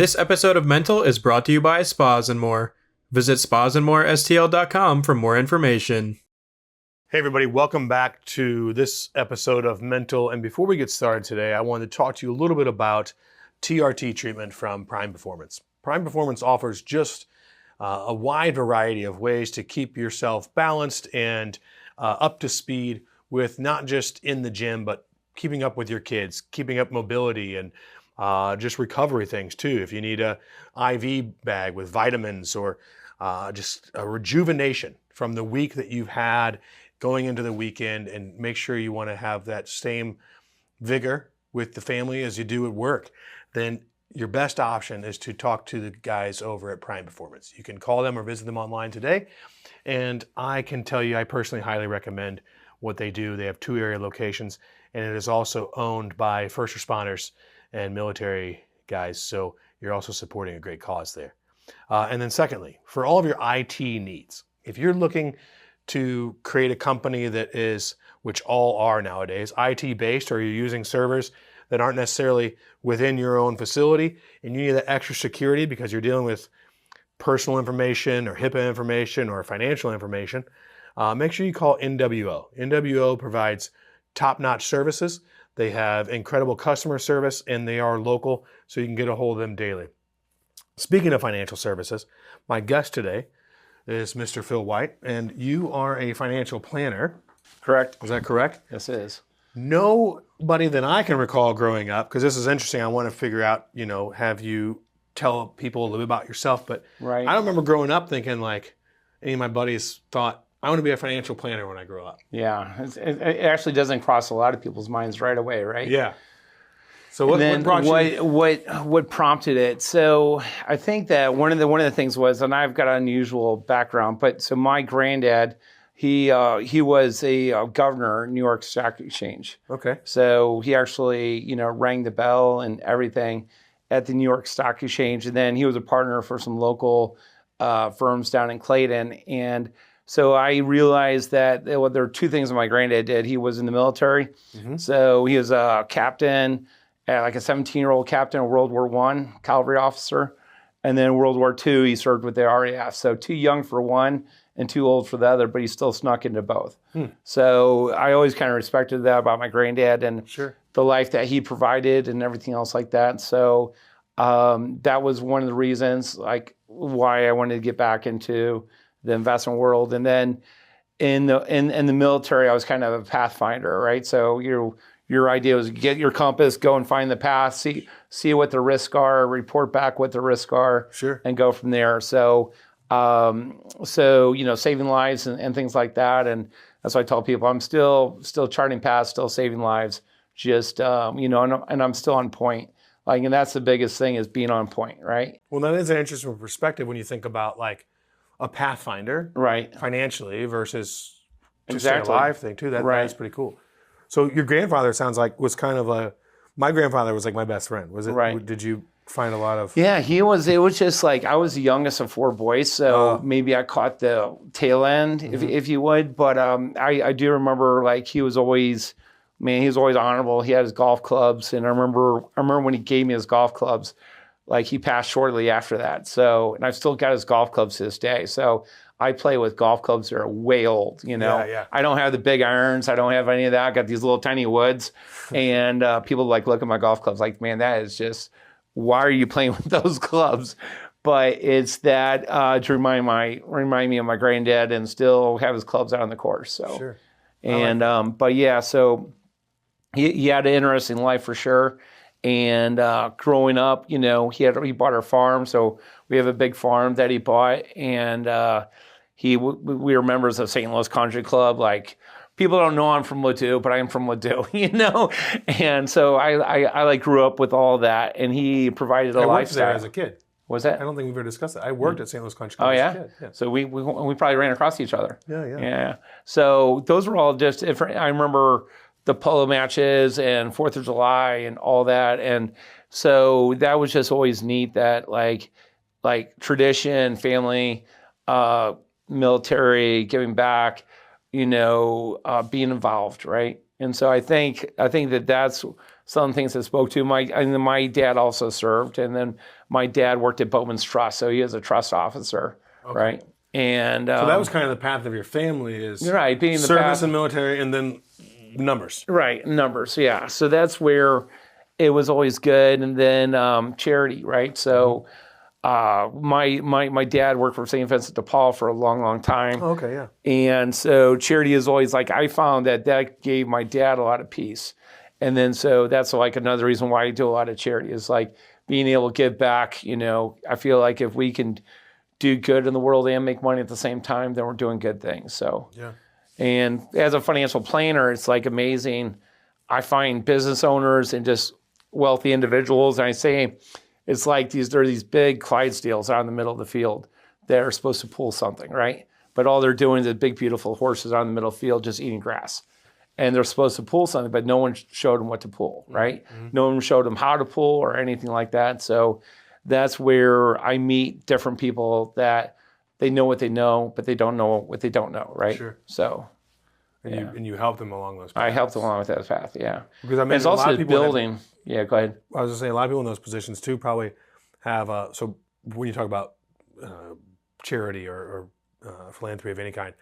This episode of Mental is brought to you by Spas and More. Visit spasandmorestl.com for more information. Hey everybody, welcome back to this episode of Mental. And before we get started today, I wanted to talk to you a little bit about TRT treatment from Prime Performance. Prime Performance offers just a wide variety of ways to keep yourself balanced and up to speed with not just in the gym, but keeping up with your kids, keeping up mobility and just recovery things too. If you need a IV bag with vitamins or just a rejuvenation from the week that you've had going into the weekend, and make sure you want to have that same vigor with the family as you do at work, then your best option is to talk to the guys over at Prime Performance. You can call them or visit them online today. And I can tell you, I personally highly recommend what they do. They have 2 area locations, and it is also owned by first responders and military guys. So you're also supporting a great cause there. And then secondly, for all of your IT needs, if you're looking to create a company that is, which all are nowadays, IT based, or you're using servers that aren't necessarily within your own facility, and you need that extra security because you're dealing with personal information or HIPAA information or financial information, make sure you call NWO. NWO provides top-notch services. They have incredible customer service, and they are local, so you can get a hold of them daily. Speaking of financial services, my guest today is Mr. Phil Wight, and you are a financial planner. Correct. Is that correct? Yes, it is. Nobody that I can recall growing up, because this is interesting, I want to figure out, have you tell people a little bit about yourself, but Right. I don't remember growing up thinking like any of my buddies thought, I want to be a financial planner when I grow up. Yeah, it actually doesn't cross a lot of people's minds right away, right? Yeah. So what brought you? What prompted it? So I think that one of the things was, and I've got an unusual background, but so my granddad, he was a governor in New York Stock Exchange. Okay. So he actually rang the bell and everything at the New York Stock Exchange, and then he was a partner for some local firms down in Clayton. And so I realized that there were 2 things that my granddad did. He was in the military, so he was a captain. Like a 17-year-old captain in World War I, cavalry officer. And then World War II, he served with the RAF. So too young for one and too old for the other, but he still snuck into both. So I always kind of respected that about my granddad and the life that he provided and everything else like that. So that was one of the reasons like why I wanted to get back into the investment world. And then in the military, I was kind of a pathfinder, right? So your idea was get your compass, go and find the path, see what the risks are, report back what the risks are, and go from there. So, saving lives and things like that. And that's why I tell people I'm still charting paths, still saving lives, just, and I'm still on point. Like, and that's the biggest thing is being on point, right? Well, that is an interesting perspective when you think about like a pathfinder, right, financially versus just exactly. a live thing too. That's pretty cool. So your grandfather sounds like was kind of my grandfather was like my best friend. Was it? Right. Did you find a lot of? Yeah, he was. It was just like I was the youngest of 4 boys, so maybe I caught the tail end, if you would. But I do remember like he was always honorable. He had his golf clubs, and I remember when he gave me his golf clubs, like he passed shortly after that. So, and I've still got his golf clubs to this day. So I play with golf clubs that are way old, Yeah. I don't have the big irons. I don't have any of that. I got these little tiny woods. And people like look at my golf clubs like, man, that is just, why are you playing with those clubs? But it's that to remind me of my granddad and still have his clubs out on the course. So, and but yeah, so he had an interesting life for sure. And growing up, he bought our farm, so we have a big farm that he bought, and we were members of St. Louis Country Club. Like people don't know I'm from Ladue, but I am from Ladue, And so I like grew up with all that, and he provided a lifestyle. I worked there as a kid. Was that? I don't think we've ever discussed it. I worked at St. Louis Country Club as a kid. Yeah. So we probably ran across each other. Yeah. So those were all just different. I remember the polo matches and 4th of July and all that. And so that was just always neat that like tradition, family, military, giving back, being involved, right? And so I think that that's some things that spoke to and then my dad also served, and then my dad worked at Bowman's Trust, so he is a trust officer, right? And so that was kind of the path of your family is right, being the service and military, and then numbers. Right, numbers, yeah. So that's where it was always good, and then charity, right? So my dad worked for St. Vincent de Paul for a long time. Oh, okay, yeah. And so charity is always like, I found that gave my dad a lot of peace. And then so that's like another reason why I do a lot of charity is like being able to give back. You know, I feel like if we can do good in the world and make money at the same time, then we're doing good things. So, yeah. And as a financial planner, it's like amazing. I find business owners and just wealthy individuals, and I say it's like there are these big Clydesdales out in the middle of the field that are supposed to pull something, right? But all they're doing is big, beautiful horses out in the middle of the field just eating grass. And they're supposed to pull something, but no one showed them what to pull, right? Mm-hmm. No one showed them how to pull or anything like that. So that's where I meet different people that they know what they know, but they don't know what they don't know, right? Sure. So, and you help them along those paths. I helped them along with that path, yeah. Because I mean, it's also building. Yeah, go ahead. I was going to say, a lot of people in those positions too probably have, so when you talk about charity or philanthropy of any kind,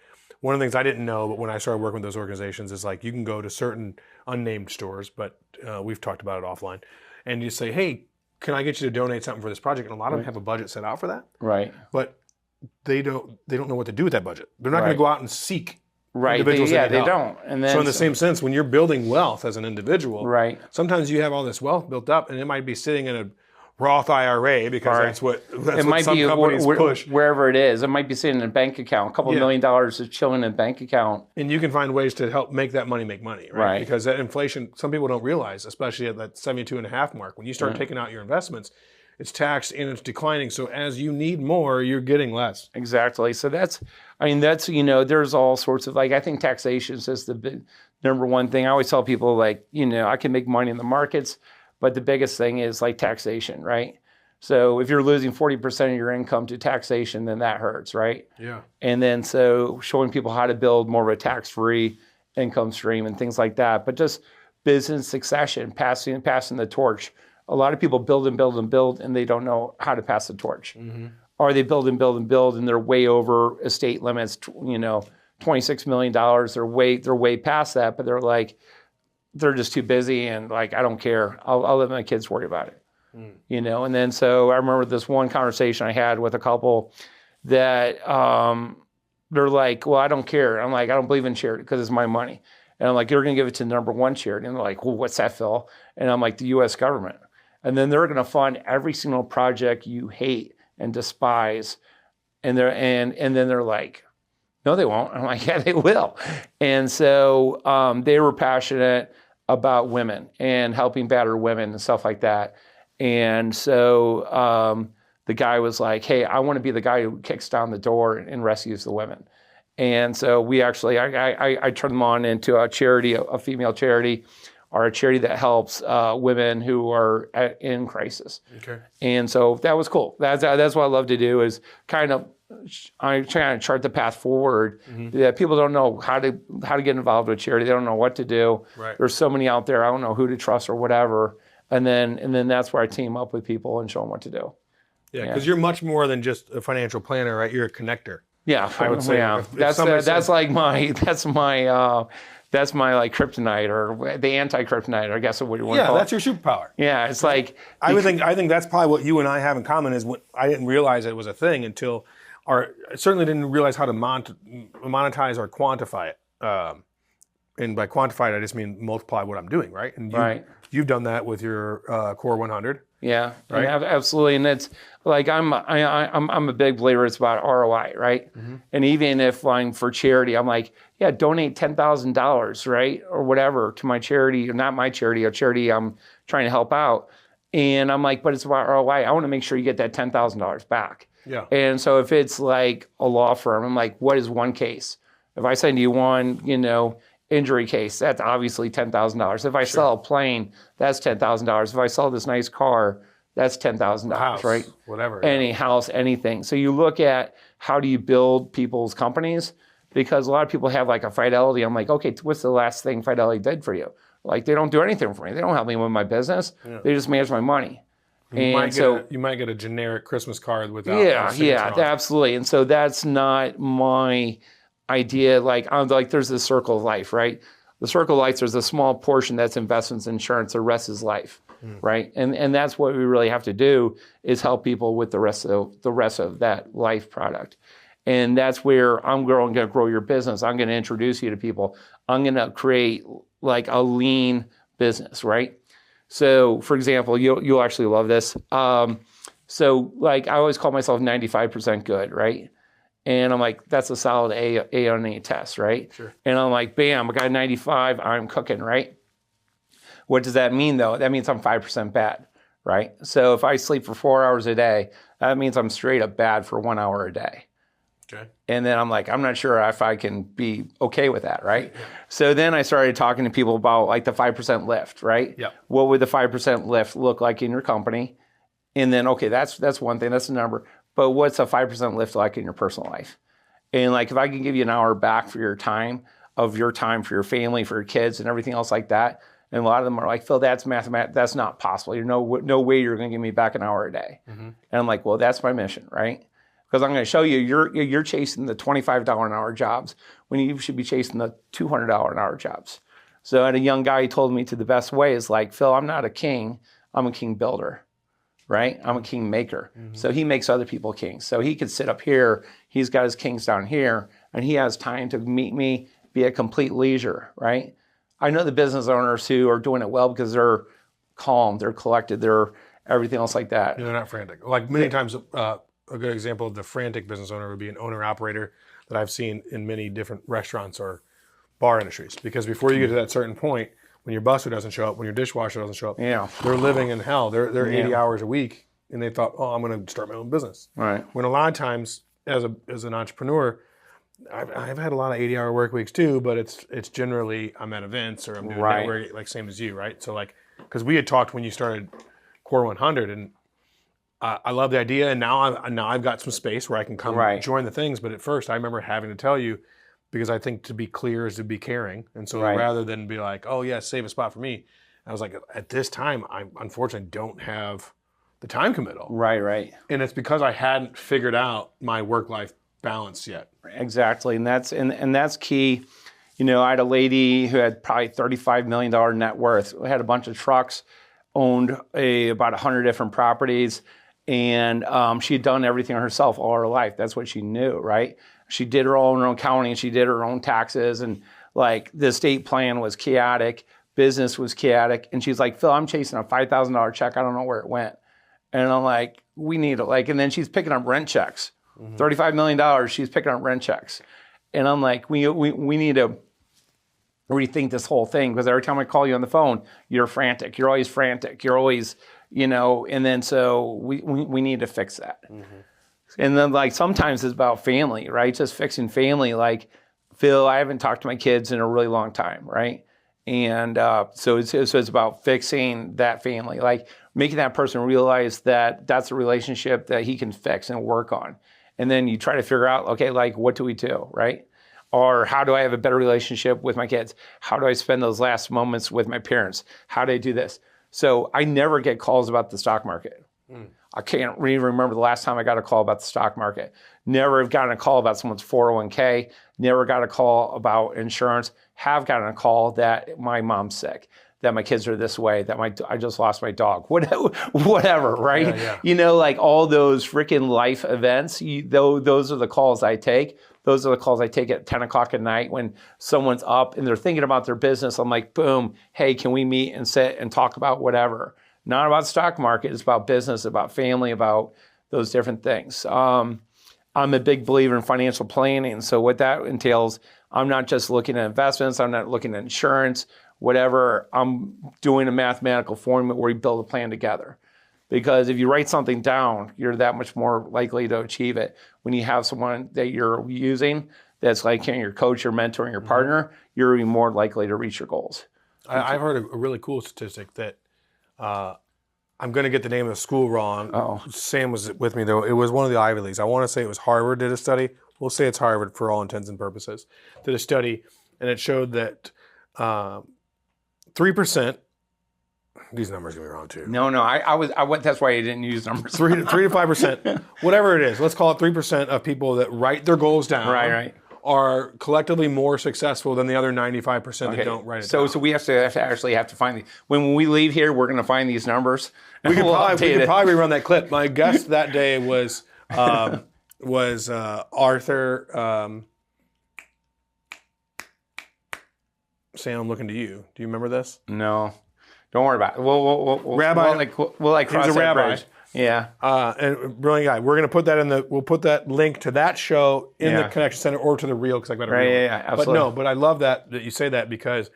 one of the things I didn't know, but when I started working with those organizations is like you can go to certain unnamed stores, but we've talked about it offline, and you say, hey, can I get you to donate something for this project? And a lot of them have a budget set out for that. Right. But they don't know what to do with that budget. They're not going to go out and seek individuals that need help. Don't. And then, so in the same sense, when you're building wealth as an individual, right. Sometimes you have all this wealth built up, and it might be sitting in a Roth IRA because that's what some companies push. Wherever it is. It might be sitting in a bank account. A couple $1 million is chilling in a bank account. And you can find ways to help make that money make money, right? Because that inflation, some people don't realize, especially at that 72.5 mark, when you start taking out your investments, it's taxed and it's declining. So as you need more, you're getting less. Exactly. So that's, there's all sorts of, I think taxation is the big, number one thing. I always tell people, I can make money in the markets, but the biggest thing is taxation, right? So if you're losing 40% of your income to taxation, then that hurts, right? Yeah. And then so showing people how to build more of a tax-free income stream and things like that. But just business succession, passing the torch. A lot of people build, and they don't know how to pass the torch. Mm-hmm. Or they build, and they're way over estate limits, $26 million. They're way past that, but they're just too busy, and I don't care. I'll let my kids worry about it. And then so I remember this one conversation I had with a couple that they're like, well, I don't care. I'm like, I don't believe in charity because it's my money. And I'm like, you're going to give it to the number one charity. And they're like, well, what's that, Phil? And I'm like, the U.S. government. And then they're going to fund every single project you hate and despise. And then they're like, no, they won't. I'm like, yeah, they will. And so they were passionate about women and helping battered women and stuff like that. And so the guy was like, hey, I want to be the guy who kicks down the door and rescues the women. And so we actually, I turned them on into a charity, a female charity, or a charity that helps women who are in crisis. Okay. And so that was cool. That's what I love to do is I'm trying to chart the path forward. Mm-hmm. That people don't know how to get involved with charity. They don't know what to do. Right. There's so many out there. I don't know who to trust or whatever. And then that's where I team up with people and show them what to do. Yeah, because you're much more than just a financial planner, right? You're a connector. Yeah, I would say. Yeah. That's my kryptonite or the anti-kryptonite, I guess what you want to call it. Yeah, that's your superpower. Yeah, it's like I think that's probably what you and I have in common is I didn't realize it was a thing until, or I certainly didn't realize how to monetize or quantify it. And by quantify it, I just mean multiply what I'm doing, right? And you've done that with your Core 100. Yeah, right? Absolutely. And it's like I'm a big believer. It's about ROI, right? Mm-hmm. And even if for charity, I'm like, yeah, donate $10,000, right, or whatever to my charity, or not my charity, a charity I'm trying to help out. And I'm like, but it's about ROI. I want to make sure you get that $10,000 back. Yeah. And so if it's like a law firm, I'm like, what is one case? If I send you one, injury case, that's obviously $10,000. If I sell a plane, that's $10,000. If I sell this nice car, that's $10,000, right? Whatever. Any house, anything. So you look at how do you build people's companies, because a lot of people have like a Fidelity. I'm like, okay, what's the last thing Fidelity did for you? Like, they don't do anything for me. They don't help me with my business. Yeah. They just manage my money. You might get a generic Christmas card without. Yeah, absolutely. And so that's not my idea. Like, there's this circle of life, right? The circle of life, there's a small portion that's investments, insurance. The rest is life, right? And that's what we really have to do, is help people with the rest of that life product. And that's where I'm going to grow your business. I'm going to introduce you to people. I'm going to create like a lean business, right? So, for example, you'll actually love this. So, like, I always call myself 95% good, right? And I'm like, that's a solid A on a test, right? Sure. And I'm like, bam, I got 95, I'm cooking, right? What does that mean, though? That means I'm 5% bad, right? So if I sleep for 4 hours a day, that means I'm straight up bad for 1 hour a day. Okay. And then I'm like, I'm not sure if I can be okay with that, right? Yeah. So then I started talking to people about like the 5% lift, right? Yeah. What would the 5% lift look like in your company? And then, okay, that's one thing, that's a number. But what's a 5% lift like in your personal life? And like, if I can give you an hour back for your time, for your family, for your kids and everything else like that. And a lot of them are like, Phil, that's mathematics. That's not possible. No way you're going to give me back an hour a day. Mm-hmm. And I'm like, well, that's my mission, right? Because I'm going to show you, you're chasing the $25 an hour jobs when you should be chasing the $200 an hour jobs. So, and a young guy, he told me to the best way is like, Phil, I'm not a king. I'm a king builder, right? I'm a king maker. Mm-hmm. So he makes other people kings. So he could sit up here. He's got his kings down here, and he has time to meet me, be at complete leisure, right? I know the business owners who are doing it well because they're calm, they're collected, they're everything else like that. Yeah, they're not frantic. Like many times, a good example of the frantic business owner would be an owner-operator that I've seen in many different restaurants or bar industries. Because before you get to that certain point, when your busser doesn't show up, when your dishwasher doesn't show up, they're living in hell. They're 80 hours a week, and they thought, oh, I'm going to start my own business. Right. When a lot of times, as an entrepreneur, I've had a lot of 80-hour work weeks too, but it's generally I'm at events or I'm doing network, like same as you, right? So like, because we had talked when you started Core 100, and I love the idea, and now I've got some space where I can come join the things. But at first, I remember having to tell you, because I think to be clear is to be caring, and so rather than be like, oh yeah, save a spot for me, I was like, at this time, I unfortunately don't have the time committal. Right. And it's because I hadn't figured out my work-life balance yet. Exactly, and that's key. You know, I had a lady who had probably $35 million net worth, had a bunch of trucks, owned about 100 different properties, and she had done everything herself all her life. That's what she knew, right? She did her own accounting, she did her own taxes, and like the estate plan was chaotic, business was chaotic, and she's like, Phil, I'm chasing a $5,000 check. I don't know where it went. And I'm like, we need it. And then she's picking up rent checks. $35 million, she's picking up rent checks. And I'm like, we need to rethink this whole thing, because every time I call you on the phone, you're frantic. You're always frantic. You're always, and then so we need to fix that. Mm-hmm. And then like sometimes it's about family, right? Just fixing family. Like, Phil, I haven't talked to my kids in a really long time, right? And so it's about fixing that family, like making that person realize that that's a relationship that he can fix and work on. And then you try to figure out, okay, like, what do we do, right? Or how do I have a better relationship with my kids? How do I spend those last moments with my parents? How do I do this? So I never get calls about the stock market. I can't really remember the last time I got a call about the stock market. Never have gotten a call about someone's 401k. Never got a call about insurance. Have gotten a call that my mom's sick, that my kids are this way, that I just lost my dog, whatever, right? Yeah. Like all those freaking life events, those are the calls I take. Those are the calls I take at 10 o'clock at night when someone's up and they're thinking about their business. I'm like, boom, hey, can we meet and sit and talk about whatever? Not about stock market, it's about business, about family, about those different things. I'm a big believer in financial planning. So what that entails, I'm not just looking at investments, I'm not looking at insurance, whatever. I'm doing a mathematical formula where we build a plan together. Because if you write something down, you're that much more likely to achieve it. When you have someone that you're using that's like your coach, your mentor, and your partner, you're even more likely to reach your goals. I've heard a really cool statistic that I'm going to get the name of the school wrong. Oh. Sam was with me, though. It was one of the Ivy Leagues. I want to say it was Harvard did a study. we'll say it's Harvard for all intents and purposes, did a study, and it showed that 3%. These numbers are going to be wrong too. No, I went. That's why I didn't use numbers. 3 to 5%, whatever it is. Let's call it 3% of people that write their goals down. Right. Are collectively more successful than the other 95% that don't write it down. So we have to find the, when we leave here, we're going to find these numbers. We could probably run that clip. My guest that day was Arthur. Sam, I'm looking to you. Do you remember this? No, don't worry about it. We'll Rabbi. We'll cross He's a that rabbi. bridge. Yeah. And brilliant guy. We're going to put that we'll put that link to that show in the Connection Center or to the reel because I've got a reel. Yeah, absolutely. But I love that you say that because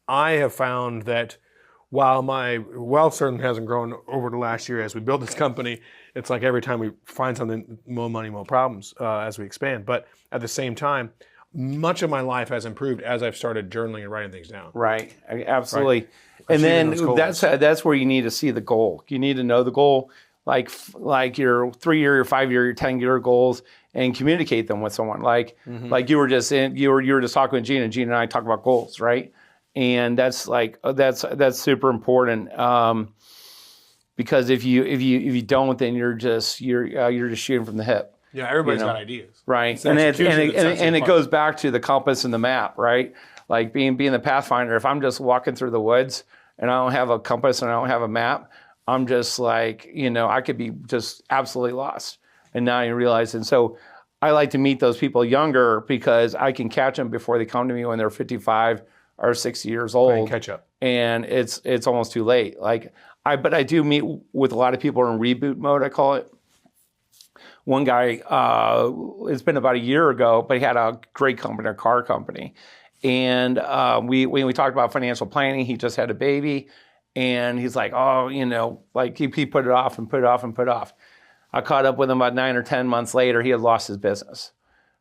I have found that while my wealth certainly hasn't grown over the last year as we build this company, it's like every time we find something, more money, more problems as we expand. But at the same time, much of my life has improved as I've started journaling and writing things down. Right. Absolutely. Right. And then Achieving that's where you need to see the goal. You need to know the goal, like your 3-year, your 5-year, your 10-year goals, and communicate them with someone. Like you were just talking with Gina, and Gina and I talk about goals, right? And that's super important because if you don't, then you're just shooting from the hip. Yeah, everybody's got ideas, right? And it goes back to the compass and the map, right? Like being the pathfinder. If I'm just walking through the woods and I don't have a compass and I don't have a map, I'm just like, I could be just absolutely lost. And now you realize, and so I like to meet those people younger because I can catch them before they come to me when they're 55 or 60 years old. Catch up. And it's almost too late. But I do meet with a lot of people in reboot mode, I call it. One guy, it's been about a year ago, but he had a great company, a car company. And when we talked about financial planning, he just had a baby. And he's like, he put it off and put it off and put it off. I caught up with him about 9 or 10 months later. He had lost his business.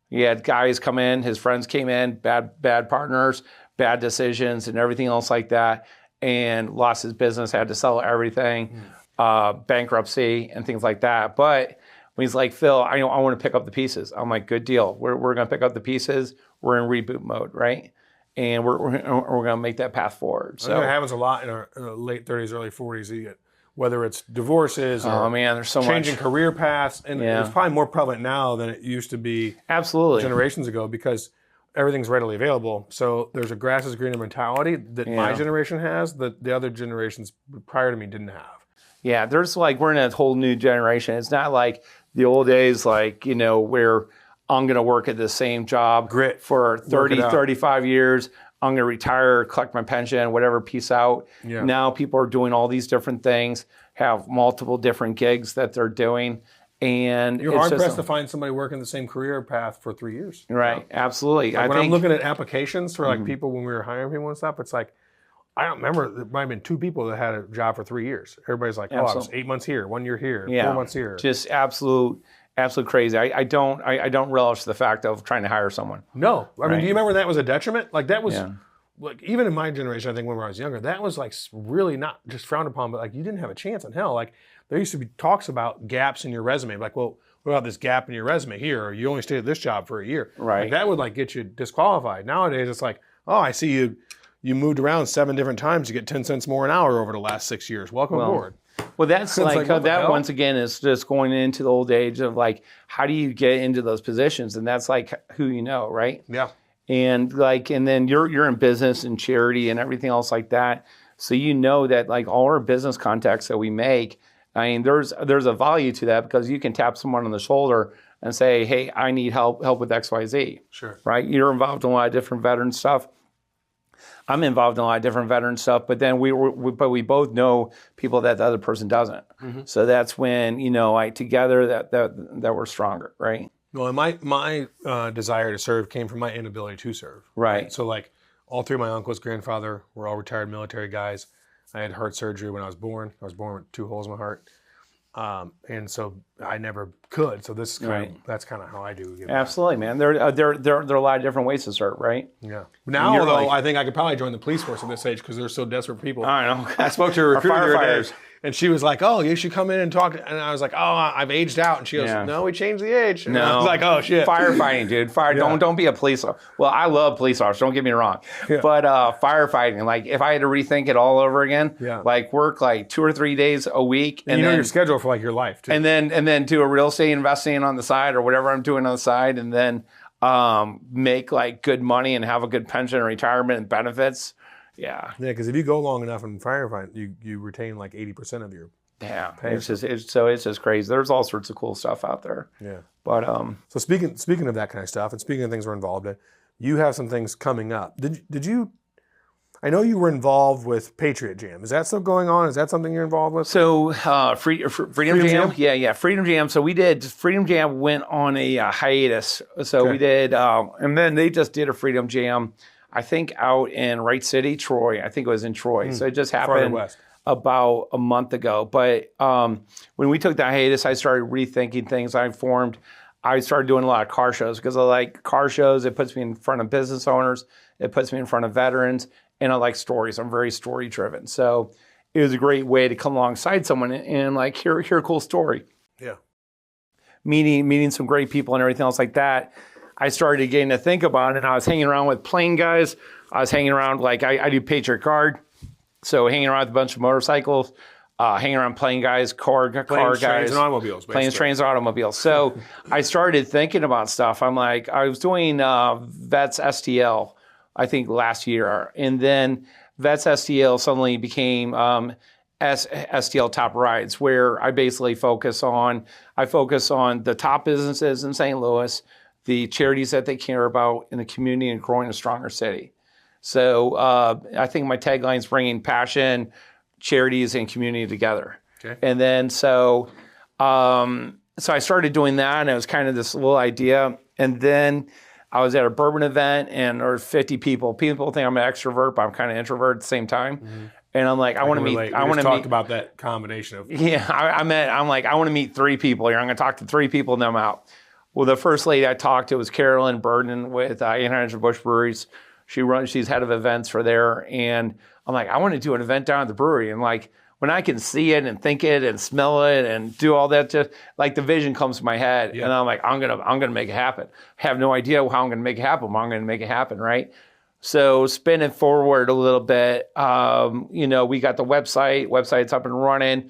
He had guys come in, his friends came in, bad partners, bad decisions, and everything else like that, and lost his business, had to sell everything, bankruptcy, and things like that. But when he's like, Phil, I want to pick up the pieces. I'm like, good deal. We're going to pick up the pieces. We're in reboot mode, right? And we're going to make that path forward. So it happens a lot in our late 30s, early 40s. You get whether it's divorces or there's so changing much. Career paths, and it's probably more prevalent now than it used to be. Absolutely. Generations ago, because everything's readily available. So there's a grass is greener mentality that my generation has that the other generations prior to me didn't have. Yeah, there's we're in a whole new generation. It's not like the old days, where I'm going to work at the same job Grit. for 30, 35 years. I'm going to retire, collect my pension, whatever, peace out. Yeah. Now people are doing all these different things, have multiple different gigs that they're doing. And you're hard-pressed to find somebody working the same career path for 3 years. Right, absolutely. When I'm looking at applications for people when we were hiring people and stuff, it's like, I don't remember, there might have been 2 people that had a job for 3 years. Everybody's like, I was 8 months here, 1 year here, 4 months here. Just absolute crazy. I don't relish the fact of trying to hire someone. No. I mean, do you remember that was a detriment? That was, even in my generation, I think when I was younger, that was really not just frowned upon, but you didn't have a chance in hell. There used to be talks about gaps in your resume. Well, what about this gap in your resume here? Or you only stayed at this job for a year. Right. That would get you disqualified. Nowadays, it's I see you moved around 7 different times. You get 10 cents more an hour over the last 6 years. Welcome aboard. Well, that's that once again is just going into the old age of how do you get into those positions? And that's who you know, right? Yeah. And and then you're in business and charity and everything else like that. So you know that all our business contacts that we make, there's a value to that because you can tap someone on the shoulder and say, hey, I need help with XYZ. Sure. Right? You're involved in a lot of different veteran stuff. I'm involved in a lot of different veteran stuff, but then we both know people that the other person doesn't. Mm-hmm. So that's when together that we're stronger, right? Well, and my desire to serve came from my inability to serve. Right. So all 3 of my uncles, grandfather were all retired military guys. I had heart surgery when I was born. I was born with 2 holes in my heart. And so I never could. So this is that's kind of how I do. Absolutely, man. There are a lot of different ways to serve, right? Yeah. Now, though, I think I could probably join the police force at this age because they're so desperate for people. I don't know. I spoke to a recruiter the other day, And she was like, "Oh, you should come in and talk." And I was like, "Oh, I've aged out." And she goes, "No, we changed the age." And I was like, "Oh shit." Firefighting, dude. Don't be a police officer. Well, I love police officers. Don't get me wrong. Yeah. But firefighting, like if I had to rethink it all over again, like work like 2 or 3 days a week, and you know your schedule for like your life too. And then do a real estate investing on the side or whatever I'm doing on the side, and then make like good money and have a good pension and retirement and benefits. Yeah, because if you go long enough in firefighting, you retain like 80% of your pay. It's just crazy. There's all sorts of cool stuff out there. Yeah, but so speaking of that kind of stuff, and speaking of things we're involved in, you have some things coming up. Did you? I know you were involved with Patriot Jam. Is that still going on? Is that something you're involved with? So Freedom Jam? Yeah, Freedom Jam. So we did, Freedom Jam went on a hiatus. So we did, and then they just did a Freedom Jam, I think out in Wright City, Troy. I think it was in Troy. So it just happened about a month ago. But when we took that hiatus, I started rethinking things. I started doing a lot of car shows because I like car shows. It puts me in front of business owners. It puts me in front of veterans. And I like stories. I'm very story driven. So it was a great way to come alongside someone and like hear a cool story. Yeah. Meeting some great people and everything else like that. I started getting to think about it, and I was hanging around with plane guys. I was hanging around, like I do Patriot Guard. So hanging around with a bunch of motorcycles, hanging around plane guys, car guys. Trains, and automobiles. Basically. Planes, trains, automobiles. So I started thinking about stuff. I'm like, I was doing Vets STL, I think last year. And then Vets STL suddenly became STL Top Rides, where I basically focus on the top businesses in St. Louis, the charities that they care about in the community, and growing a stronger city. So I think my tagline is bringing passion, charities, and community together. Okay. And then so I started doing that, and it was kind of this little idea. And then I was at a bourbon event, and there were 50 people. People think I'm an extrovert, but I'm kind of introvert at the same time. Mm-hmm. And I'm like, I want to meet. I want to talk about that combination of. Yeah, I'm like, I want to meet 3 people here. I'm going to talk to 3 people, and then I'm out. Well, the first lady I talked to was Carolyn Burden with Anheuser-Busch Breweries. She's head of events for there, and I'm like, I want to do an event down at the brewery, and like when I can see it and think it and smell it and do all that, just like the vision comes to my head, and I'm like, I'm gonna make it happen. I have no idea how I'm gonna make it happen, but I'm gonna make it happen, right? So spin it forward a little bit. We got the website's up and running.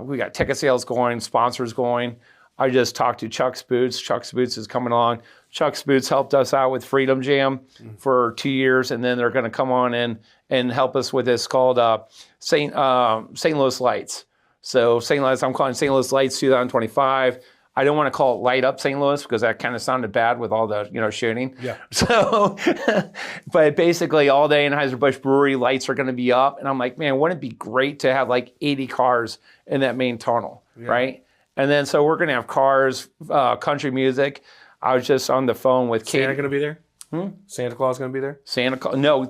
We got ticket sales going, sponsors going. I just talked to Chuck's Boots. Chuck's Boots is coming along. Chuck's Boots helped us out with Freedom Jam for 2 years, and then they're going to come on in and help us with this called St. Louis Lights. So I'm calling St. Louis Lights 2025. I don't want to call it Light Up St. Louis because that kind of sounded bad with all the shooting. Yeah. So, but basically all day Anheuser-Busch Brewery lights are going to be up, and I'm like, man, wouldn't it be great to have like 80 cars in that main tunnel, right? And then so we're going to have cars, country music. I was just on the phone with Katie. Santa going to be there? Santa Claus going to be there? Santa Claus? No.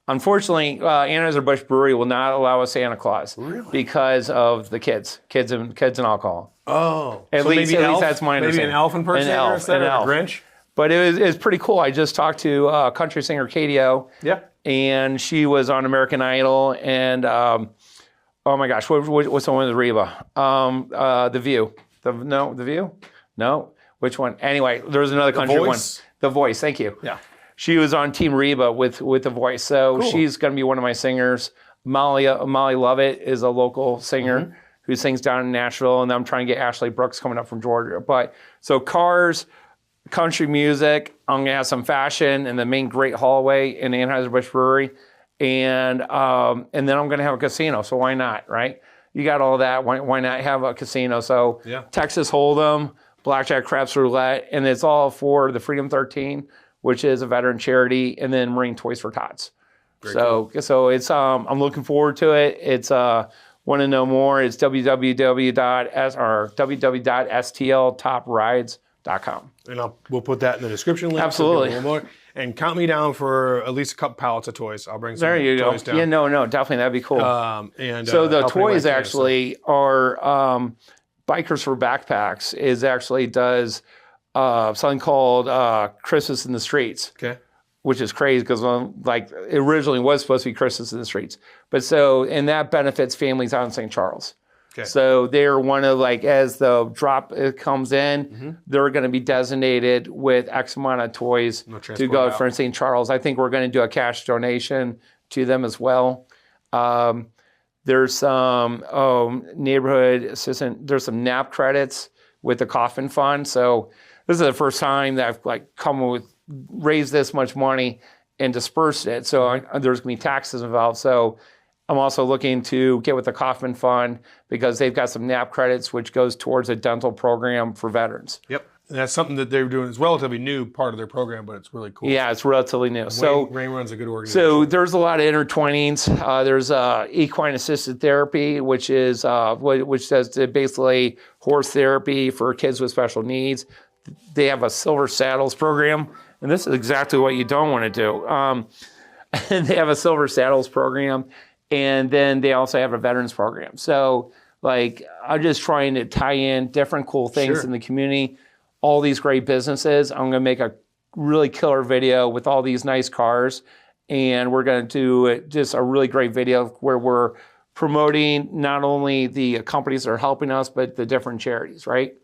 Unfortunately, Anheuser-Busch Brewery will not allow a Santa Claus because of the kids and alcohol. Oh, at least that's my understanding. Maybe an elf impersonator instead of a Grinch. But it was pretty cool. I just talked to country singer Katie O. Yeah, and she was on American Idol, and oh my gosh, what's the one with Reba? The View. The View? No, which one? Anyway, there was another country one. The Voice. Thank you. Yeah. She was on Team Reba with The Voice, so she's going to be one of my singers. Molly Lovett is a local singer who sings down in Nashville, and I'm trying to get Ashley Brooks coming up from Georgia. But so cars, country music. I'm going to have some fashion in the main great hallway in the Anheuser-Busch Brewery, and then I'm going to have a casino. So why not, right? You got all that. Why not have a casino? So Texas Hold'em, Blackjack, Craps Roulette, and it's all for the Freedom 13, which is a veteran charity, and then Marine Toys for Tots. So it's I'm looking forward to it. It's want to know more? It's www.stltoprides.com. And we'll put that in the description link. Absolutely. And count me down for at least a couple pallets of toys. I'll bring some toys down. There you go. Yeah, no, definitely that'd be cool. So the toys actually are Bikers for Backpacks does something called Christmas in the Streets. Okay. which is crazy because like it originally was supposed to be Christmas in the streets. But so, and that benefits families out in St. Charles. Okay. So they're one of like, as the drop comes in, they're going to be designated with X amount of toys to go for St. Charles. I think we're going to do a cash donation to them as well. There's some neighborhood assistant. There's some NAP credits with the coffin fund. So this is the first time that I've like raised this much money and dispersed it. So there's going to be taxes involved. So I'm also looking to get with the Kaufman Fund because they've got some NAP credits, which goes towards a dental program for veterans. Yep. And that's something that they're doing. It's a relatively new part of their program, but it's really cool. Yeah, it's relatively new. Rain Run's a good organization. So there's a lot of intertwinings. There's equine assisted therapy, which is which does basically horse therapy for kids with special needs. They have a Silver Saddles program, and this is exactly what you don't want to do. And they have a Silver Saddles program. And then they also have a veterans program. So, like, I'm just trying to tie in different cool things in the community, all these great businesses. I'm going to make a really killer video with all these nice cars. And we're going to do just a really great video where we're promoting not only the companies that are helping us, but the different charities, right?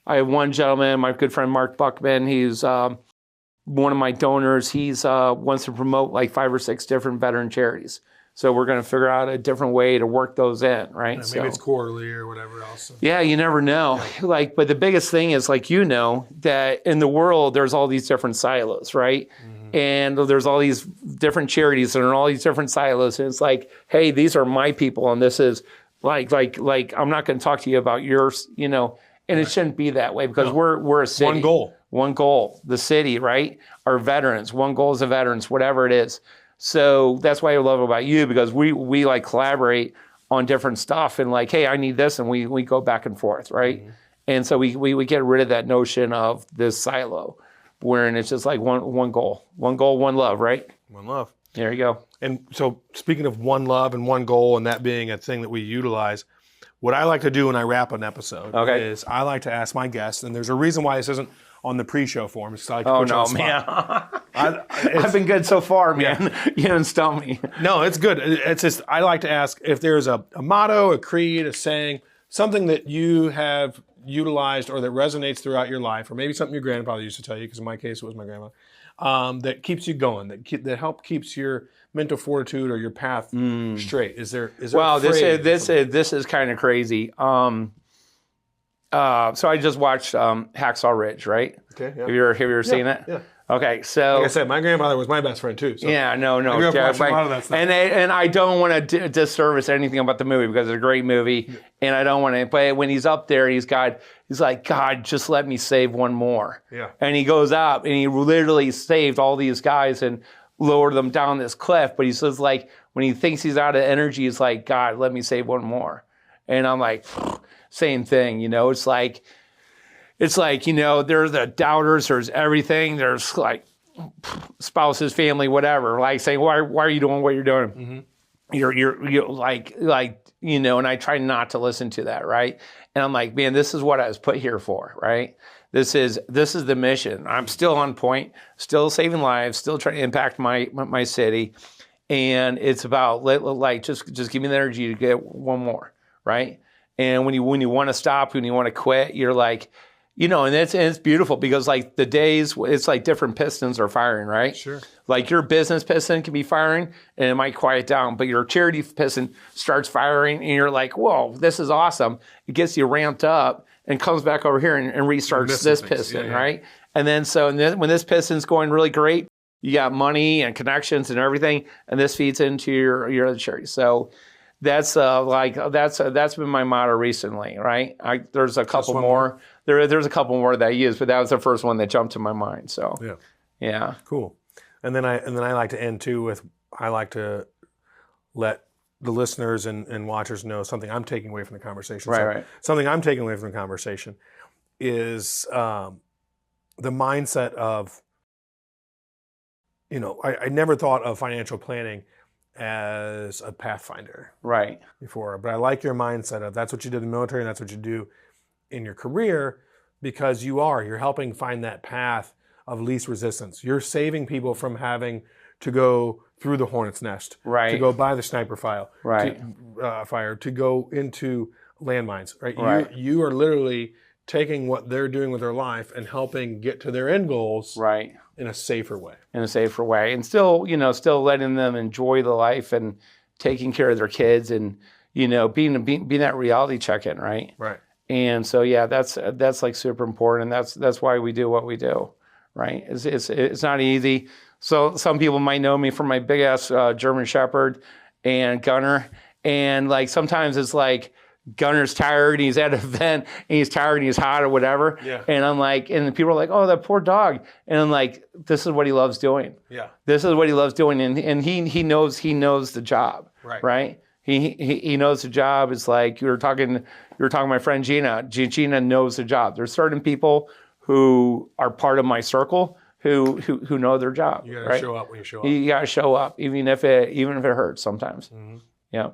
I have one gentleman, my good friend Mark Buckman. He's one of my donors. He's wants to promote like 5 or 6 different veteran charities. So we're going to figure out a different way to work those in, right? Yeah, maybe it's quarterly or whatever else. Yeah, you never know. Yeah. But the biggest thing is, like, that in the world, there's all these different silos, right? Mm-hmm. And there's all these different charities and all these different silos. And it's like, hey, these are my people. And this is like I'm not going to talk to you about yours, And it shouldn't be that way because we're a city. One goal, the city, right? Our veterans. One goal is the veterans, whatever it is. So that's why I love about you, because we like collaborate on different stuff and like, hey, I need this, and we go back and forth, right? Mm-hmm. And so we get rid of that notion of this silo, wherein it's just like one goal, one love, right? One love. There you go. And so speaking of one love and one goal, and that being a thing that we utilize, what I like to do when I wrap an episode is I like to ask my guests, and there's a reason why this isn't on the pre-show form. It's like man. I've been good so far, man. Yeah. You didn't stump me. No, it's good. It's just, I like to ask if there's a motto, a creed, a saying, something that you have utilized or that resonates throughout your life, or maybe something your grandfather used to tell you, because in my case it was my grandma, that keeps you going, that keeps your mental fortitude or your path straight. Is there? Well, this is kind of crazy. So I just watched Hacksaw Ridge, right? Okay. Yeah. Have you ever seen it? Yeah. Okay, so like I said, my grandfather was my best friend too. So yeah, no. I grew up watching a lot of that stuff. And I don't want to disservice anything about the movie because it's a great movie, and I don't want to. But when he's up there, he's like, God, just let me save one more. Yeah. And he goes up and he literally saved all these guys and lowered them down this cliff. But he says, like, when he thinks he's out of energy, he's like, God, let me save one more. And I'm like, same thing, It's like, there's the doubters, there's everything, there's like spouses, family, whatever, like saying, why are you doing what you're doing? Mm-hmm. You're like, and I try not to listen to that, right? And I'm like, man, this is what I was put here for, right? This is the mission. I'm still on point, still saving lives, still trying to impact my city. And it's about just give me the energy to get one more, right? And when you want to stop, when you want to quit, you're like, and it's beautiful because like the days, it's like different pistons are firing, right? Sure. Like your business piston can be firing and it might quiet down, but your charity piston starts firing and you're like, whoa, this is awesome. It gets you ramped up and comes back over here and restarts this piston, right? And then when this piston's going really great, you got money and connections and everything, and this feeds into your other charity. So that's that's been my motto recently, right? There's a couple more. There's a couple more that I use, but that was the first one that jumped to my mind. So yeah, cool. And then I like to end too with, I like to let the listeners and watchers know something I'm taking away from the conversation. Right. Something I'm taking away from the conversation is the mindset of, I never thought of financial planning as a pathfinder before, but I like your mindset of that's what you did in the military and that's what you do in your career, because you're helping find that path of least resistance. You're saving people from having to go through the hornet's nest, Right. to go buy the sniper fire, Right. to go into landmines, right? Right. You are literally taking what they're doing with their life and helping get to their end goals Right. in a safer way. In a safer way, and still, still letting them enjoy the life and taking care of their kids, and being that reality check-in, right? Right. And so, yeah, that's like super important, and that's why we do what we do, right? It's not easy. So some people might know me from my big ass German Shepherd and Gunner, and like sometimes it's like Gunner's tired and he's at an event and he's tired and he's hot or whatever. Yeah. And I'm like, and people are like, oh, that poor dog. And I'm like, this is what he loves doing. Yeah. This is what he loves doing, and he knows the job, Right. right? He knows the job. It's like you were talking to my friend Gina. Gina knows the job. There's certain people who are part of my circle who know their job. You got to right? show up when you show up. You got to show up, even if it hurts sometimes. Mm-hmm. Yeah,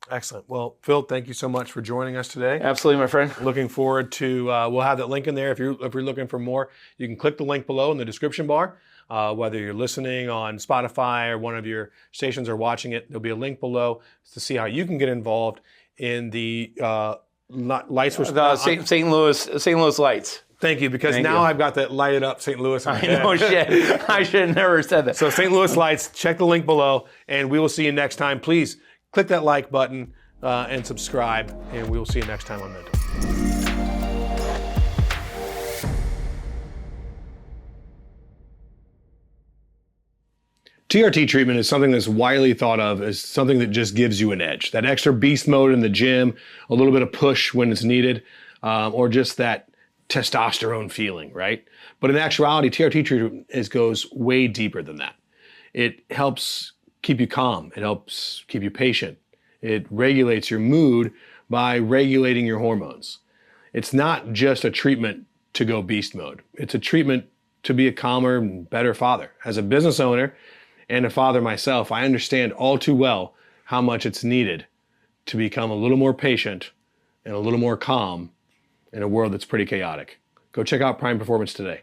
Excellent. Well, Phil, thank you so much for joining us today. absolutely, my friend. Looking forward to, we'll have that link in there. If you're looking for more, you can click the link below in the description bar. Whether you're listening on Spotify or one of your stations or watching it, there'll be a link below to see how you can get involved in the lights. St. Louis Lights. Thank you, because Thank now you. I've got that lighted up St. Louis. In my I know, head. shit. I should have never said that. So St. Louis Lights, check the link below, and we will see you next time. Please click that like button and subscribe, and we will see you next time on Mental. TRT treatment is something that's widely thought of as something that just gives you an edge. That extra beast mode in the gym, a little bit of push when it's needed, or just that testosterone feeling, right? But in actuality, TRT treatment goes way deeper than that. It helps keep you calm. It helps keep you patient. It regulates your mood by regulating your hormones. It's not just a treatment to go beast mode. It's a treatment to be a calmer and better father. As a business owner and a father myself, I understand all too well how much it's needed to become a little more patient and a little more calm in a world that's pretty chaotic. Go check out Prime Performance today.